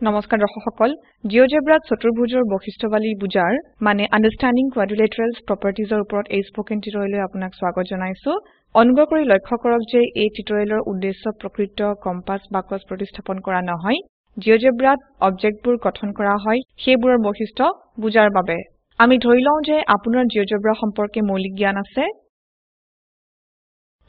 নমস্কাৰ দৰ্শক সকল জিঅজেব্ৰাত চতুৰ্ভুজৰ বৈশিষ্ট্যাৱলী বুজাৰ মানে আন্ডাৰষ্টেণ্ডিং কোৱাড্ৰিলেটাৰেলছ প্ৰপাৰ্টিজৰ ওপৰত এই স্পোকেন টিউটৰিয়েললৈ আপোনাক স্বাগত জনাইছো অনুগ্ৰহ কৰি লক্ষ্য কৰক যে এই টিউটৰিয়েলৰ উদ্দেশ্য প্ৰকৃত কম্পাস বাকস প্ৰতিস্থাপন কৰা নহয় জিঅজেব্ৰাত অবজেক্টবোৰ গঠন কৰা হয় সেইবোৰৰ বৈশিষ্ট্য বুজাৰ বাবে আমি ধৰি লওঁ যে আপোনাৰ জিঅজেব্ৰা সম্পৰ্কে মৌলিক জ্ঞান আছে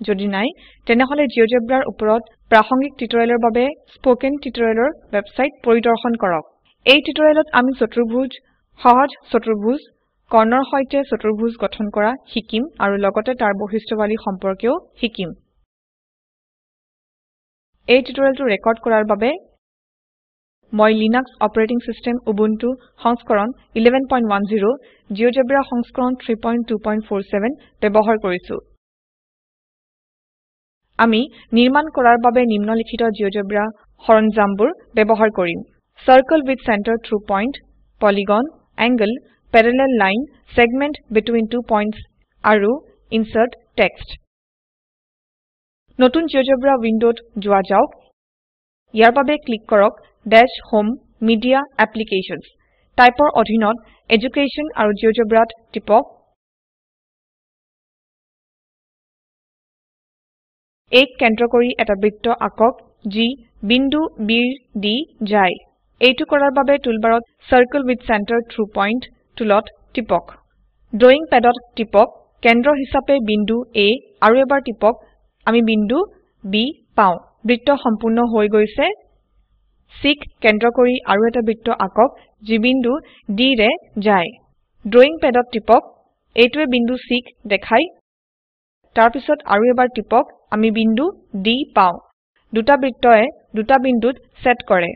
যদি নাই তেনেহলে জিঅজেব্ৰাৰ ওপৰত প্ৰাসংগিক টিউটৰিয়েলৰ বাবে স্পোকেন টিউটৰিয়েলৰ ওয়েবসাইট পৰিদৰ্শন কৰক এই টিউটৰিয়েলত আমি চতুৰ্ভুজ সহজ চতুৰ্ভুজ কৰ্ণৰ সৈতে চতুৰ্ভুজ গঠন কৰা শিকিম আৰু লগতে তাৰ বৈশিষ্ট্যাৱলী সম্পৰ্কেও শিকিম এই টিউটৰিয়েলটো ৰেকৰ্ড কৰাৰ বাবে মই লিনাক্স অপাৰেটিং সিস্টেম উবুন্টু সংস্কৰণ 1110 জিঅজেব্ৰা সংস্কৰণ 3247 ব্যৱহাৰ কৰিছো আমি নিৰ্মাণ কৰাৰ বাবে নিম্নলিখিত জিঅজেব্ৰা সৰঞ্জামবোৰ ব্যৱহাৰ কৰিম circle with center through point polygon angle parallel line segment between two points আৰু ইনচাৰ্ট টেক্সট নতুন জিঅজেব্ৰা উইন্ডোত যোৱা যাওক ইয়াৰ বাবে ক্লিক কৰক ড্যাশ হোম মিডিয়া এপ্লিকেশনছ টাইপৰ অধীনত এডুকেশ্যন আৰু জিঅজেব্ৰাত টিপক এক কেন্দ্ৰ কৰি এটা বৃত্ত আকক যি বিন্দু বিৰ দি যায় এইটো কৰাৰ বাবে টুলবাৰত circle with center through point টুলত টিপক ড্ৰয়িং প্যাডত টিপক কেন্দ্ৰ হিচাপে বিন্দু A আৰু এবাৰ টিপক আমি বিন্দু B পাও বৃত্ত সম্পূৰ্ণ হৈ গৈছে C কেন্দ্ৰ কৰি আৰু এটা বৃত্ত আকক যি বিন্দু D ৰে যায় ড্ৰয়িং প্যাডত টিপক এইটোৱে বিন্দু C দেখাই তাৰ পিছত আৰু এবাৰ টিপক আমি বিন্দু D পাও দুটা বৃত্তয়ে দুটা বিন্দুত সেট কৰে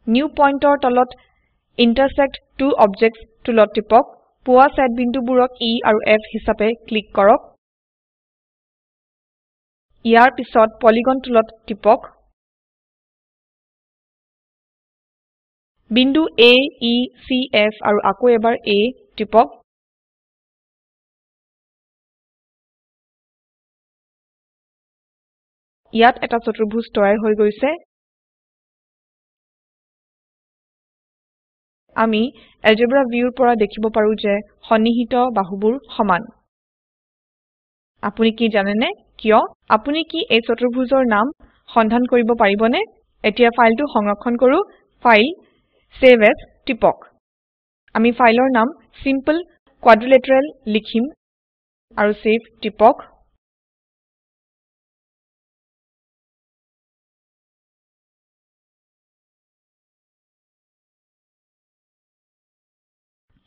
নিউ পইণ্টৰ তলত ইন্টাৰসেক্ট টু অবজেক্টছ টুলত টিপক পোৱা সেট বিন্দুবোৰক E আৰু F হিচাপে ক্লিক কৰক ইয়াৰ পিছত পলিগন টুলত টিপক বিন্দু A E C F আৰু আকৌ এবাৰ A টিপক ইয়াত এটা চতুৰ্ভুজ তৈয়াৰ হৈ গৈছে আমি এলজেব্ৰা ভিউৰ পৰা দেখিব পাৰো যে সন্নিহিত বাহুবোৰ সমান আপুনি কি জানেনে কিয় আপুনি কি এই চতুৰ্ভুজৰ নাম সন্ধান কৰিব পাৰিবনে এতিয়া ফাইলটো সংৰক্ষণ কৰো ফাইল সেভ এজ টিপক আমি ফাইলৰ নাম চিম্পল কোয়াড্ৰিলেটাৰেল লিখিম আৰু সেভ টিপক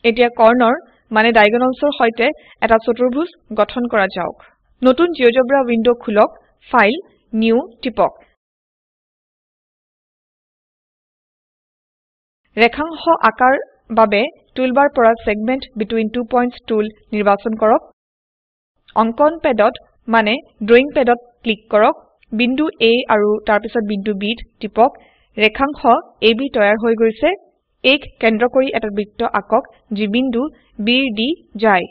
এতিয়া কৰ্ণৰ মানে ডায়াগোনালছৰ সৈতে এটা চতুৰ্ভুজ গঠন কৰা যাওক নতুন জিঅজেব্ৰা উইন্ডো খুলক ফাইল নিউ টিপক ৰেখাংশ আকাৰ বাবে টুলবাৰ পৰা সেগমেন্ট বিটুইন টু পইণ্টছ টুল নিৰ্বাচন কৰক অঙ্কন প্যাডত মানে ড্ৰয়িং প্যাডত ক্লিক কৰক বিন্দু A আৰু তাৰ পিছত বিন্দু B টিপক ৰেখাংশ AB তৈয়াৰ হৈ গৈছে এক কেন্দ্ৰ কৰি এটা বৃত্ত আকক যি বিন্দু B দি যায়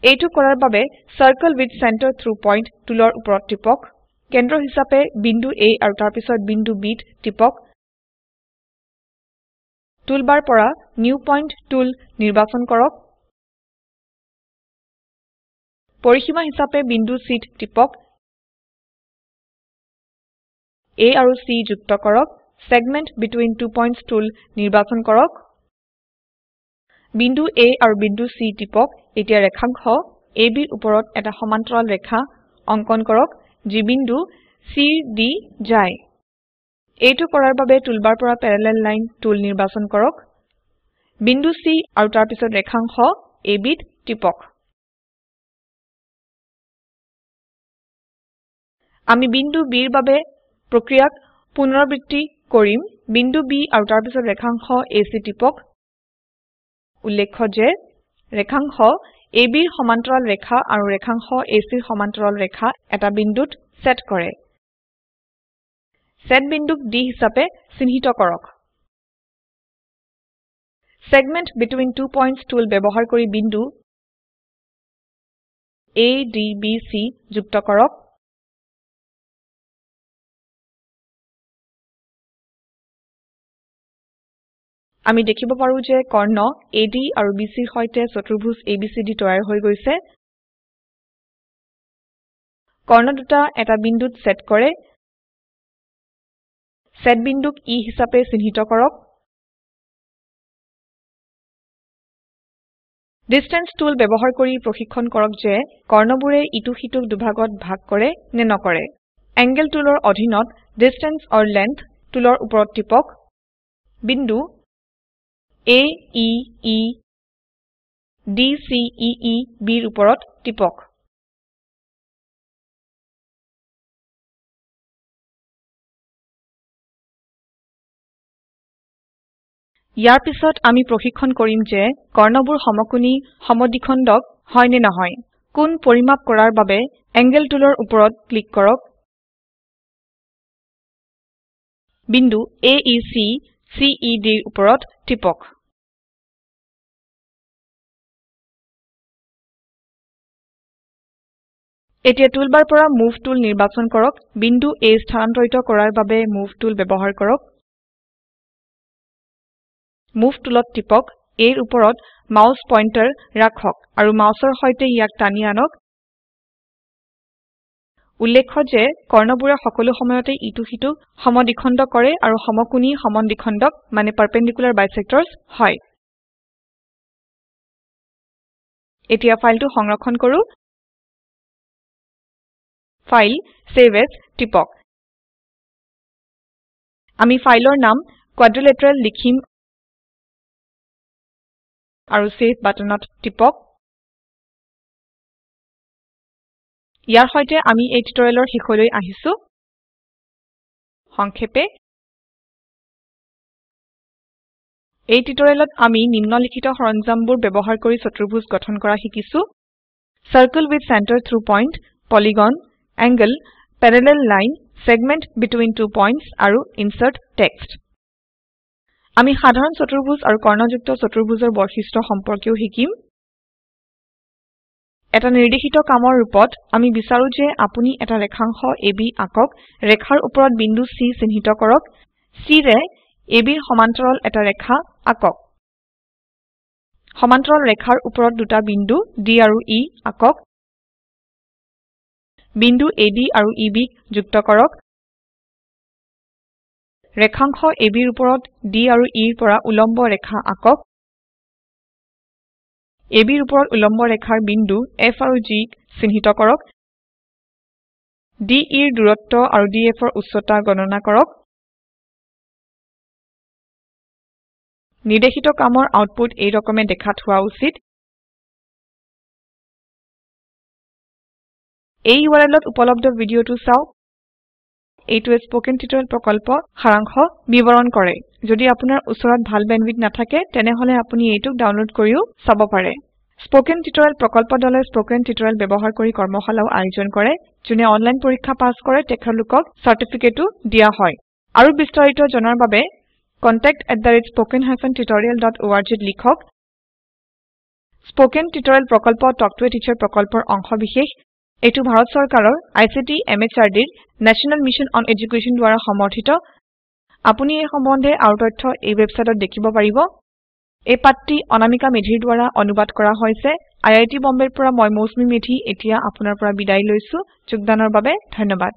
এইটো কৰাৰ বাবে circle with center through point টুলৰ ওপৰত টিপক কেন্দ্ৰ হিচাপে বিন্দু A আৰু তাৰ পিছত বিন্দু B টিপক টুলবাৰ পৰা নিউ পইণ্ট টুল নিৰ্বাচন কৰক পৰিসীমা হিচাপে বিন্দু C টিপক A আৰু C যুক্ত কৰক সেগমেন্ট বিটুইন টু পইণ্টছ টুল নিৰ্বাচন কৰক বিন্দু A আৰু বিন্দু C টিপক এতিয়া ৰেখাংশ AB ৰ ওপৰত এটা সমান্তৰাল ৰেখা অঙ্কন কৰক যি বিন্দু C দি যায় এইটো কৰাৰ বাবে টুলবাৰ পৰা পেৰালেল লাইন টুল নিৰ্বাচন কৰক বিন্দু C আৰু তাৰ পিছত ৰেখাংশ AB ত টিপক আমি বিন্দু B ৰ বাবে প্ৰক্ৰিয়াক পুনৰাবৃত্তি কৰিম বিন্দু B আৰু তাৰ পিছত ৰেখাংশ AC টিপক উল্লেখ্য যে ৰেখাংশ AB ৰ সমান্তৰাল ৰেখা আৰু ৰেখাংশ AC ৰ সমান্তৰাল ৰেখা এটা বিন্দুত সেট কৰে সেট বিন্দুক D হিচাপে চিহ্নিত কৰক সেগমেন্ট বিটুইন টু পইণ্টছ টুল ব্যৱহাৰ কৰি বিন্দু ADBC যুক্ত কৰক আমি দেখিব পাৰো যে কৰ্ণ AD আৰু BC ৰ সৈতে চতুৰ্ভুজ ABCD তৈয়াৰ হৈ গৈছে কৰ্ণ দুটা এটা বিন্দুত সেট কৰে সেট বিন্দুক E হিচাপে চিহ্নিত কৰক ডিসটেন্স টুল ব্যৱহাৰ কৰি প্ৰশিক্ষণ কৰক যে কৰ্ণবোৰে ইটো সিটোক দুভাগত ভাগ কৰে নে নকৰে এংগেল টুলৰ অধীনত ডিসটেন্স অৰ লেংথ টুলৰ ওপৰত টিপক বিন্দু AEE DCEE B ৰ ওপৰত টিপক ইয়াৰ পিছত আমি প্ৰশিক্ষণ কৰিম যে কৰ্ণবোৰ সমকোণী সমদ্বিখণ্ডক হয় নে নহয় কোণ পৰিমাপ কৰাৰ বাবে এংগেল টুলৰ ওপৰত ক্লিক কৰক বিন্দু AEC CED ৰ ওপৰত টিপক এতিয়া টুলবাৰ পৰা মুভ টুল নিৰ্বাচন কৰক বিন্দু A স্থানান্তৰিত কৰাৰ বাবে মুভ টুল ব্যৱহাৰ কৰক মুভ টুলত টিপক A ৰ ওপৰত মাউস পইন্টাৰ ৰাখক আৰু মাউসৰ সৈতে ইয়াক টানি আনক উল্লেখ্য যে কৰ্ণবোৰে সকলো সময়তে ইটো সিটো সমদ্বিখণ্ড কৰে আৰু সমকোণী সমদ্বিখণ্ডক মানে পাৰপেণ্ডিকুলাৰ বাইসেক্টৰছ হয় এতিয়া ফাইলটো সংৰক্ষণ কৰো ফাইল সেভ এজ টিপক আমি ফাইলৰ নাম কোয়াড্ৰিলেটাৰাল লিখিম আৰু সেভ বাটনত টিপক ইয়াৰ সৈতে আমি এই টিউটৰিয়েলৰ শেষলৈ আহিছো সংক্ষেপে এই টিউটৰিয়েলত আমি নিম্নলিখিত সৰঞ্জামবোৰ ব্যৱহাৰ কৰি চতুৰ্ভুজ গঠন কৰা শিকিছো circle with center through point polygon angle parallel line segment between two points আৰু ইনচাৰ্ট টেক্সট আমি সাধাৰণ চতুৰ্ভুজ আৰু কৰ্ণযুক্ত চতুৰ্ভুজৰ বৈশিষ্ট্য সম্পৰ্কেও শিকিম এটা নিৰ্দেশিত কামৰ ৰূপত আমি বিচাৰো যে আপুনি এটা ৰেখাংশ AB আকক ৰেখাৰ ওপৰত বিন্দু C চিহ্নিত কৰক C ৰে AB ৰ সমান্তৰাল এটা ৰেখা আকক সমান্তৰাল ৰেখাৰ ওপৰত দুটা বিন্দু D আৰু E আকক বিন্দু AD আৰু EB যুক্ত কৰক ৰেখাংশ AB ৰ ওপৰত D আৰু E ৰ পৰা উলম্ব ৰেখা আকক AB ৰ ওপৰত উলম্ব ৰেখাৰ বিন্দু F আৰু G চিহ্নিত কৰক DE ৰ দূৰত্ব আৰু DF ৰ উচ্চতা গণনা কৰক নিৰ্দেশিত কামৰ আউটপুট এই ৰকমে দেখাত হোৱা উচিত এই URLত উপলব্ধ ভিডিঅটো চাওক এইটোৱে স্পোকেন টিউটৰিয়েল প্ৰকল্প সাৰাংশ বিৱৰণ কৰে যদি আপোনাৰ ওচৰত ভাল বেণ্ডৱিডথ নাথাকে তেনেহলে আপুনি এইটোক ডাউনলোড কৰিও চাব পাৰে স্পোকেন টিউটৰিয়েল প্ৰকল্প দলে স্পোকেন টিউটৰিয়েল ব্যৱহাৰ কৰি কৰ্মশালাও আয়োজন কৰে যোনে অনলাইন পৰীক্ষা পাছ কৰে তেখেতলোকক চাৰ্টিফিকেটো দিয়া হয় আৰু বিস্তাৰিত জনাৰ বাবে contact@spoken-tutorial.org লিখক স্পোকেন টিউটৰিয়েল প্ৰকল্প টক টু এ টিচাৰ প্ৰকল্পৰ অংশবিশেষ এটো ভাৰত চৰকাৰৰ ICT MHRD national mission on education দ্বাৰা সমৰ্থিত আপুনি এই সম্বন্ধে আৰু তথ্য এই ৱেবছাইটত দেখিব পাৰিব এই পাঠটি অনামিকা মেধিৰ দ্বাৰা অনুবাদ কৰা হৈছে IIT বম্বেৰ পৰা মই মৌচুমী মেধি এতিয়া আপোনাৰ পৰা বিদায় লৈছো যোগদানৰ বাবে ধন্যবাদ